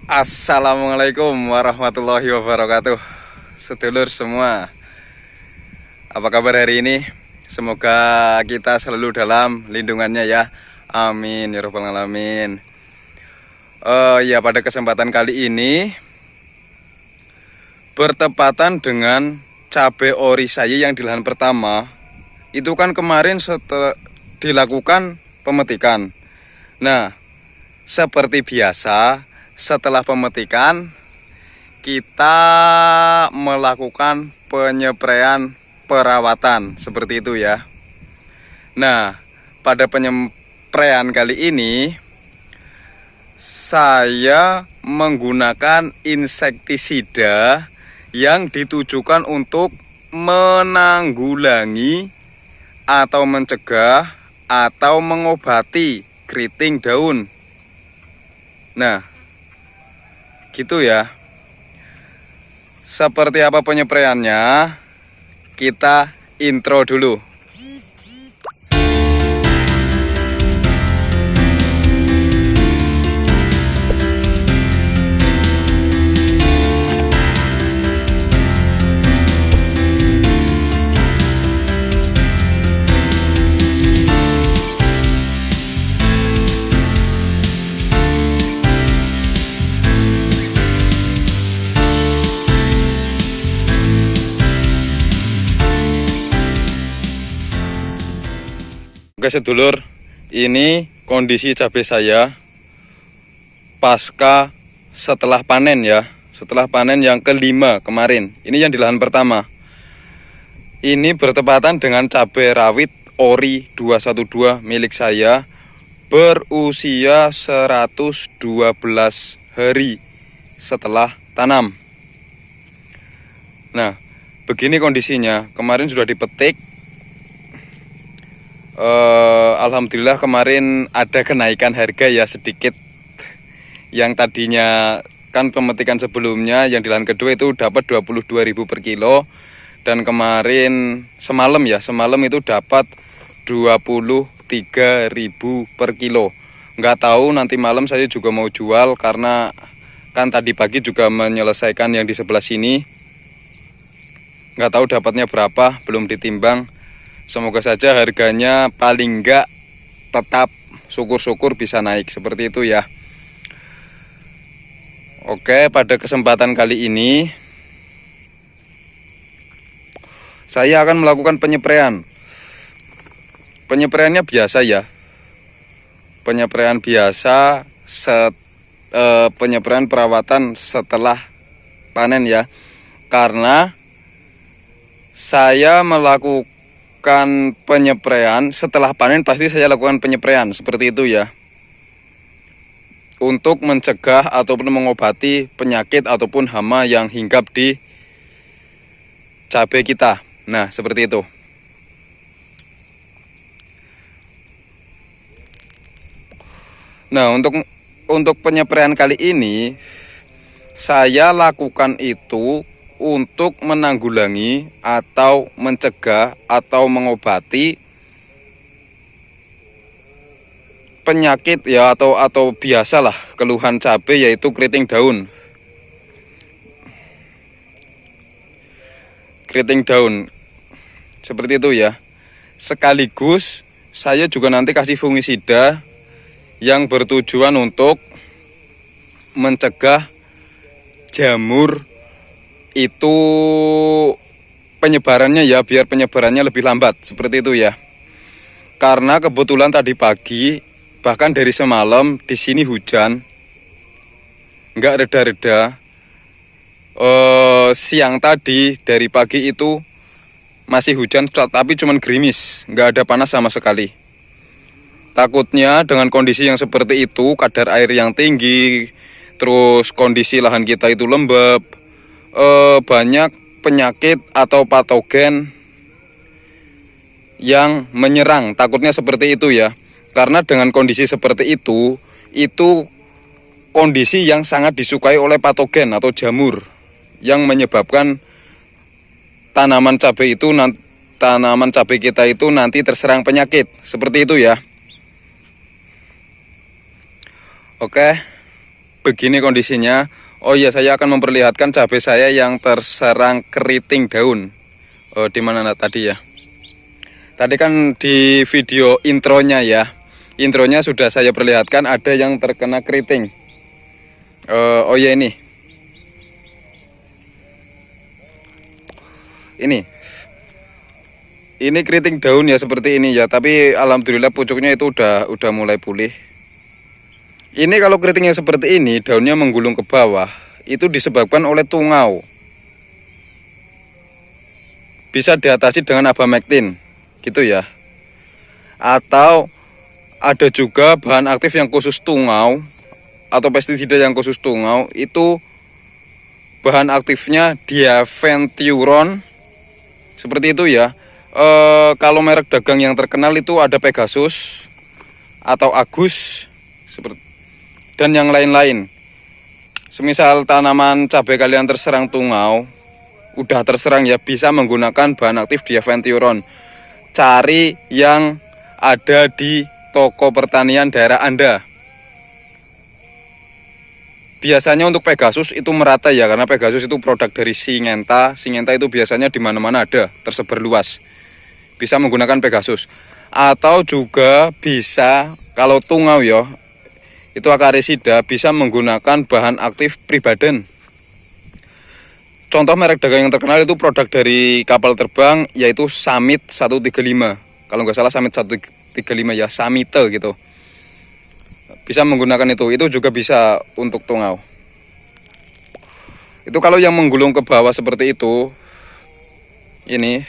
Assalamualaikum warahmatullahi wabarakatuh. Sedulur semua, apa kabar hari ini? Semoga kita selalu dalam lindungannya ya. Amin ya rabbal alamin. Ya, pada kesempatan kali ini bertepatan dengan cabai ori saya yang di lahan pertama. Itu kan kemarin setelah dilakukan pemetikan. Nah, seperti biasa, setelah pemetikan kita melakukan penyepraian perawatan seperti itu ya. Nah, pada penyepraian kali ini saya menggunakan insektisida yang ditujukan untuk menanggulangi atau mencegah atau mengobati keriting daun. Nah, gitu ya. Seperti apa penyepraiannya? Kita intro dulu. Oke sedulur, ini kondisi cabai saya pasca setelah panen ya. Setelah panen yang kelima kemarin. Ini yang di lahan pertama. Ini bertepatan dengan cabai rawit ori 212 milik saya, berusia 112 hari setelah tanam. Nah, begini kondisinya. Kemarin sudah dipetik. Alhamdulillah kemarin ada kenaikan harga ya sedikit. Yang tadinya kan pemetikan sebelumnya yang di lahan kedua itu dapat 22.000 per kilo, dan kemarin semalam itu dapat 23.000 per kilo. Nggak tahu nanti malam saya juga mau jual, karena kan tadi pagi juga menyelesaikan yang di sebelah sini. Nggak tahu dapatnya berapa, belum ditimbang. Semoga saja harganya paling enggak tetap, syukur-syukur bisa naik seperti itu ya. Oke, pada kesempatan kali ini saya akan melakukan penyepraian. Penyepraiannya biasa ya. Penyepraian biasa, penyepraian perawatan setelah panen ya. Karena saya melakukan penyepraian setelah panen, pasti saya lakukan penyepraian seperti itu ya, untuk mencegah ataupun mengobati penyakit ataupun hama yang hinggap di cabai kita. Nah, seperti itu. Nah, untuk penyepraian kali ini saya lakukan itu untuk menanggulangi atau mencegah atau mengobati penyakit ya, atau biasalah keluhan cabai, yaitu keriting daun. Keriting daun seperti itu ya. Sekaligus saya juga nanti kasih fungisida yang bertujuan untuk mencegah jamur itu penyebarannya ya, biar penyebarannya lebih lambat seperti itu ya. Karena kebetulan tadi pagi, bahkan dari semalam di sini hujan, nggak reda-reda. Siang tadi dari pagi itu masih hujan, tapi cuman gerimis, nggak ada panas sama sekali. Takutnya dengan kondisi yang seperti itu, kadar air yang tinggi, terus kondisi lahan kita itu lembab, banyak penyakit atau patogen yang menyerang, takutnya seperti itu ya. Karena dengan kondisi seperti itu kondisi yang sangat disukai oleh patogen atau jamur yang menyebabkan tanaman cabai kita itu nanti terserang penyakit seperti itu ya. Oke, begini kondisinya. Oh iya, saya akan memperlihatkan cabai saya yang terserang keriting daun. Di mana tadi ya? Tadi kan di video intronya ya. Intronya sudah saya perlihatkan ada yang terkena keriting. Oh iya ini. Ini keriting daun ya seperti ini ya, tapi alhamdulillah pucuknya itu udah mulai pulih. Ini kalau keriting yang seperti ini daunnya menggulung ke bawah, itu disebabkan oleh tungau. Bisa diatasi dengan abamectin, gitu ya. Atau ada juga bahan aktif yang khusus tungau atau pestisida yang khusus tungau, itu bahan aktifnya diaventuron. Seperti itu ya. Kalau merek dagang yang terkenal itu ada Pegasus atau Agus dan yang lain-lain. Semisal tanaman cabai kalian terserang tungau, udah terserang ya, bisa menggunakan bahan aktif diaventuron. Cari yang ada di toko pertanian daerah Anda. Biasanya untuk Pegasus itu merata ya, karena Pegasus itu produk dari Syngenta. Syngenta itu biasanya di mana-mana ada, tersebar luas. Bisa menggunakan Pegasus. Atau juga bisa kalau tungau ya, itu Acarisida, bisa menggunakan bahan aktif Pribaden. Contoh merek dagang yang terkenal itu produk dari kapal terbang, yaitu Summit 135. Kalau nggak salah Summit 135 ya, Samite gitu. Bisa menggunakan itu juga bisa untuk tungau. Itu kalau yang menggulung ke bawah seperti itu, ini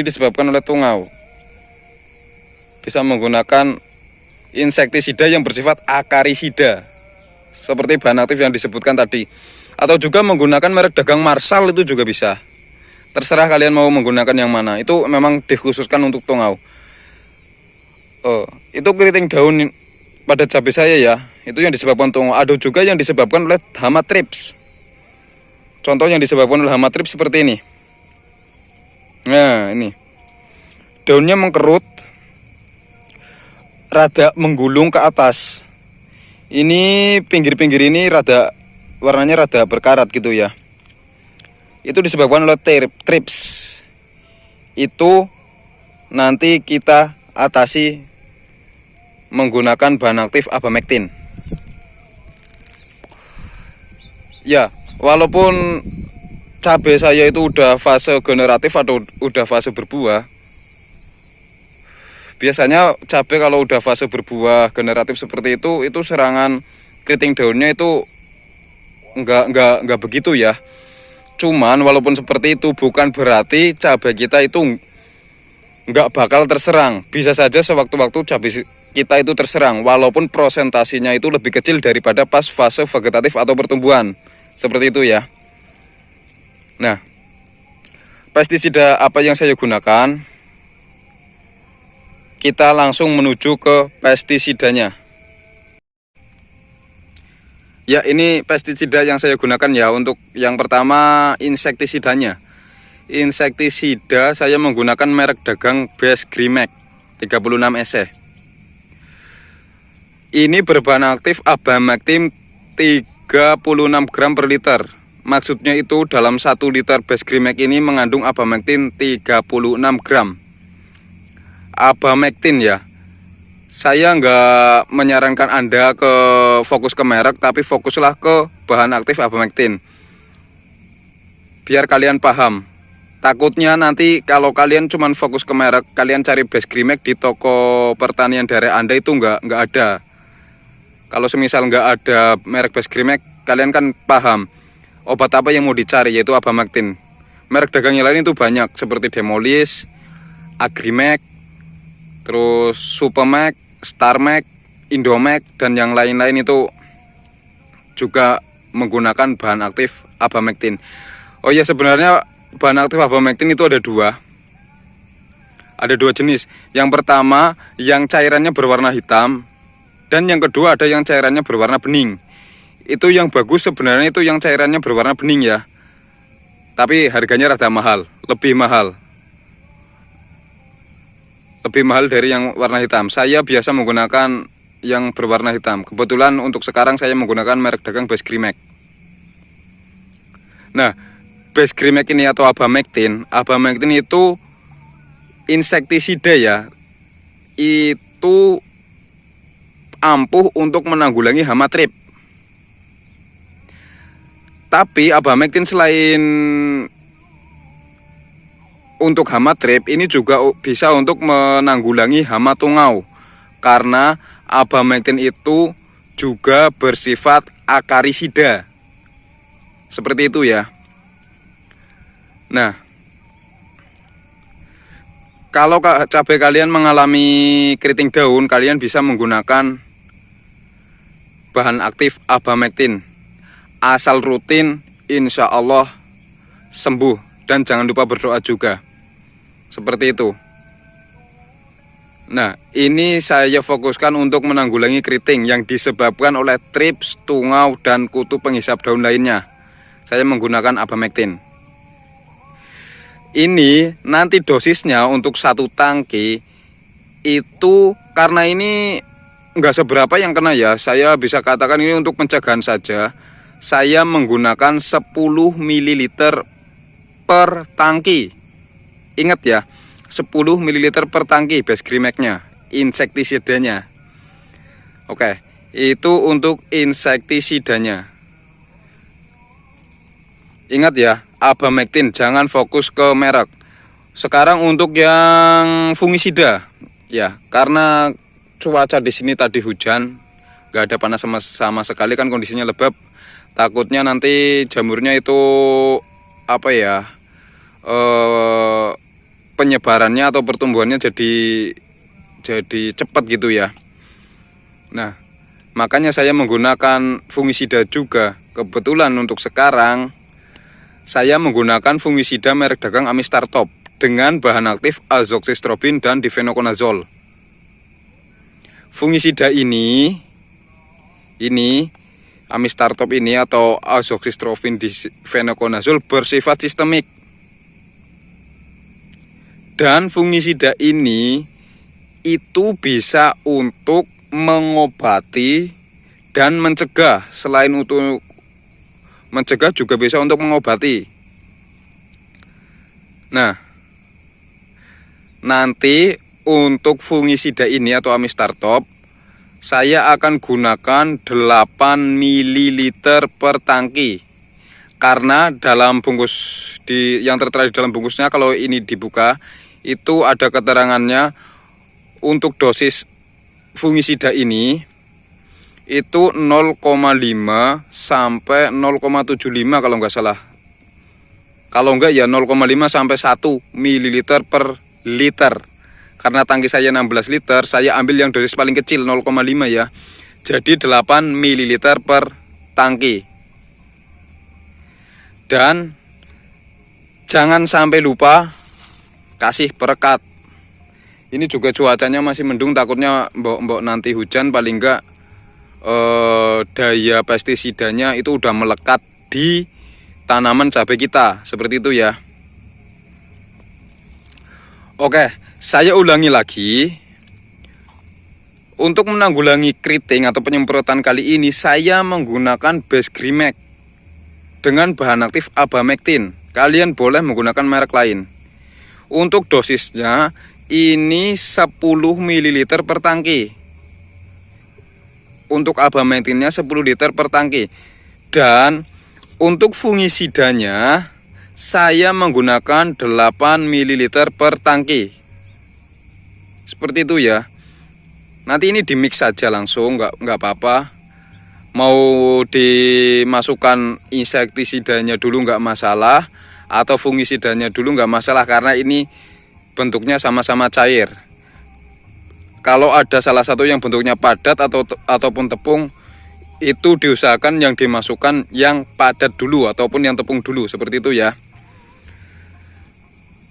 disebabkan oleh tungau. Bisa menggunakan insektisida yang bersifat akarisida, seperti bahan aktif yang disebutkan tadi. Atau juga menggunakan merek dagang Marshall, itu juga bisa. Terserah kalian mau menggunakan yang mana. Itu memang dikhususkan untuk tungau. Itu keriting daun pada cabai saya ya, itu yang disebabkan tungau. Ada juga yang disebabkan oleh hama thrips. Contoh yang disebabkan oleh hama thrips seperti ini. Nah, ini daunnya mengkerut, rada menggulung ke atas. Ini pinggir-pinggir ini warnanya rada berkarat gitu ya. Itu disebabkan oleh thrips. Itu nanti kita atasi menggunakan bahan aktif abamectin. Ya, walaupun cabai saya itu udah fase generatif atau udah fase berbuah, biasanya cabai kalau udah fase berbuah generatif seperti itu serangan keriting daunnya itu enggak begitu ya. Cuman walaupun seperti itu bukan berarti cabai kita itu enggak bakal terserang. Bisa saja sewaktu-waktu cabai kita itu terserang, walaupun prosentasinya itu lebih kecil daripada pas fase vegetatif atau pertumbuhan. Seperti itu ya. Nah, pestisida apa yang saya gunakan? Kita langsung menuju ke pestisidanya. Ya, ini pestisida yang saya gunakan ya. Untuk yang pertama insektisidanya. Insektisida saya menggunakan merek dagang Best Grimax 36 SE. Ini berbahan aktif abamectin 36 gram per liter. Maksudnya itu dalam 1 liter Best Grimax ini mengandung abamectin 36 gram. Abamectin ya. Saya nggak menyarankan Anda fokus ke merek, tapi fokuslah ke bahan aktif abamectin. Biar kalian paham. Takutnya nanti kalau kalian cuma fokus ke merek, kalian cari Best Grimax di toko pertanian daerah Anda itu nggak ada. Kalau semisal nggak ada merek Best Grimax, kalian kan paham obat apa yang mau dicari, yaitu abamectin. Merek dagang yang lain itu banyak, seperti Demolis, Agrimax, terus Supermax, Starmax, Indomax, dan yang lain-lain itu juga menggunakan bahan aktif abamectin. Oh ya, sebenarnya bahan aktif abamectin itu ada dua. Ada dua jenis. Yang pertama yang cairannya berwarna hitam, dan yang kedua ada yang cairannya berwarna bening. Itu yang bagus sebenarnya itu yang cairannya berwarna bening ya. Tapi harganya rada mahal, lebih mahal. Lebih mahal dari yang warna hitam. Saya biasa menggunakan yang berwarna hitam. Kebetulan untuk sekarang saya menggunakan merek dagang Basgrimek. Nah, Basgrimek ini atau Abamectin itu insektisida ya. Itu ampuh untuk menanggulangi hama trip. Tapi Abamectin selain untuk hama trip, ini juga bisa untuk menanggulangi hama tungau. Karena Abamectin itu juga bersifat akarisida. Seperti itu ya. Nah, kalau cabai kalian mengalami keriting daun, kalian bisa menggunakan bahan aktif Abamectin. Asal rutin, insya Allah sembuh. Dan jangan lupa berdoa juga. Seperti itu. Nah, ini saya fokuskan untuk menanggulangi keriting yang disebabkan oleh trips, tungau, dan kutu penghisap daun lainnya. Saya menggunakan Abamectin. Ini nanti dosisnya untuk 1 tangki itu, karena ini nggak seberapa yang kena ya, saya bisa katakan ini untuk pencegahan saja. Saya menggunakan 10 ml per tangki. Ingat ya, 10 ml per tangki Basgrimeknya, insektisidanya. Oke, itu untuk insektisidanya. Ingat ya, Abamectin, jangan fokus ke merek. Sekarang untuk yang fungisida ya, karena cuaca di sini tadi hujan, nggak ada panas sama sekali kan, kondisinya lembab. Takutnya nanti jamurnya itu apa ya, penyebarannya atau pertumbuhannya jadi cepat gitu ya. Nah, makanya saya menggunakan fungisida juga. Kebetulan untuk sekarang saya menggunakan fungisida merek dagang Amistar Top dengan bahan aktif azoxystrobin dan difenoconazole. Fungisida ini Amistar Top ini atau azoxystrobin difenoconazole bersifat sistemik. Dan fungisida ini itu bisa untuk mengobati dan mencegah. Selain untuk mencegah juga bisa untuk mengobati. Nah, nanti untuk fungisida ini atau Amistar Top, saya akan gunakan 8 ml per tangki. Karena dalam bungkus yang tertera di dalam bungkusnya, kalau ini dibuka itu ada keterangannya untuk dosis fungisida ini itu 0,5 sampai 0,75 kalau nggak salah. Kalau enggak ya 0,5 sampai 1 ml per liter. Karena tangki saya 16 liter, saya ambil yang dosis paling kecil 0,5 ya. Jadi 8 ml per tangki. Dan jangan sampai lupa kasih perekat. Ini juga cuacanya masih mendung, takutnya mbok nanti hujan, paling enggak daya pestisidanya itu udah melekat di tanaman cabai kita. Seperti itu ya. Oke, saya ulangi lagi. Untuk menanggulangi keriting atau penyemprotan kali ini, saya menggunakan Basgrimek dengan bahan aktif Abamectin. Kalian boleh menggunakan merek lain. Untuk dosisnya ini 10 ml per tangki. Untuk Abamectinnya 10 liter per tangki. Dan untuk fungisidanya saya menggunakan 8 ml per tangki. Seperti itu ya. Nanti ini dimix saja langsung, nggak apa-apa. Mau dimasukkan insektisidanya dulu nggak masalah, atau fungisidanya dulu nggak masalah, karena ini bentuknya sama-sama cair. Kalau ada salah satu yang bentuknya padat ataupun tepung, itu diusahakan yang dimasukkan yang padat dulu ataupun yang tepung dulu, seperti itu ya.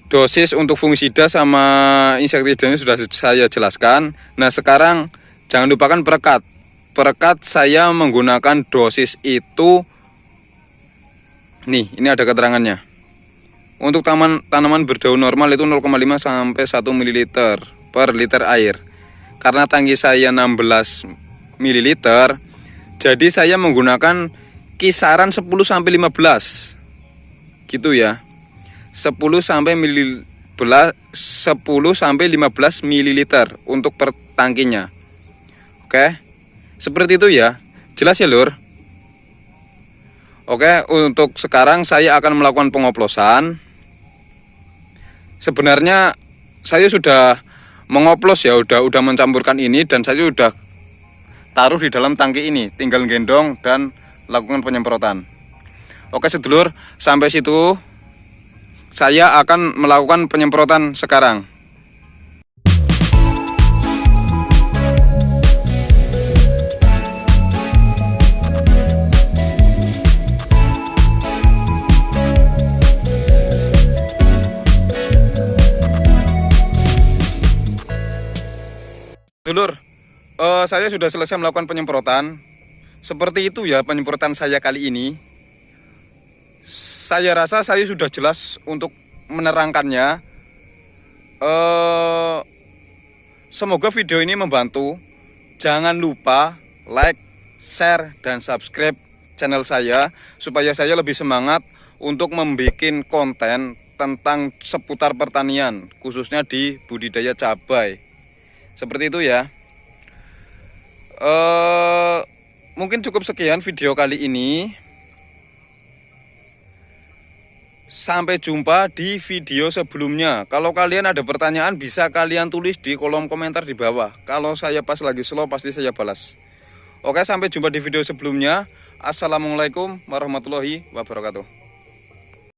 Dosis untuk fungisida sama insektisidanya sudah saya jelaskan. Nah, sekarang jangan lupakan perekat. Perekat saya menggunakan dosis itu, nih, ini ada keterangannya. Untuk tanaman berdaun normal itu 0,5 sampai 1 ml per liter air. karena tangki saya 16 ml, jadi saya menggunakan kisaran 10 sampai 15 gitu ya. 10 sampai 15 ml untuk per tangkinya. Oke. Seperti itu ya. Jelas ya, Lur? Oke, untuk sekarang saya akan melakukan pengoplosan. Sebenarnya saya sudah mengoplos ya, udah mencampurkan ini dan saya sudah taruh di dalam tangki ini, tinggal gendong dan lakukan penyemprotan. Oke sedulur, sampai situ saya akan melakukan penyemprotan sekarang. Dulur, saya sudah selesai melakukan penyemprotan. Seperti itu ya penyemprotan saya kali ini. Saya rasa saya sudah jelas untuk menerangkannya. Semoga video ini membantu. Jangan lupa like, share, dan subscribe channel saya supaya saya lebih semangat untuk membuat konten tentang seputar pertanian, khususnya di budidaya cabai. Seperti itu ya. Mungkin cukup sekian video kali ini. Sampai jumpa di video sebelumnya. Kalau kalian ada pertanyaan bisa kalian tulis di kolom komentar di bawah. Kalau saya pas lagi slow pasti saya balas. Oke, sampai jumpa di video sebelumnya. Assalamualaikum warahmatullahi wabarakatuh.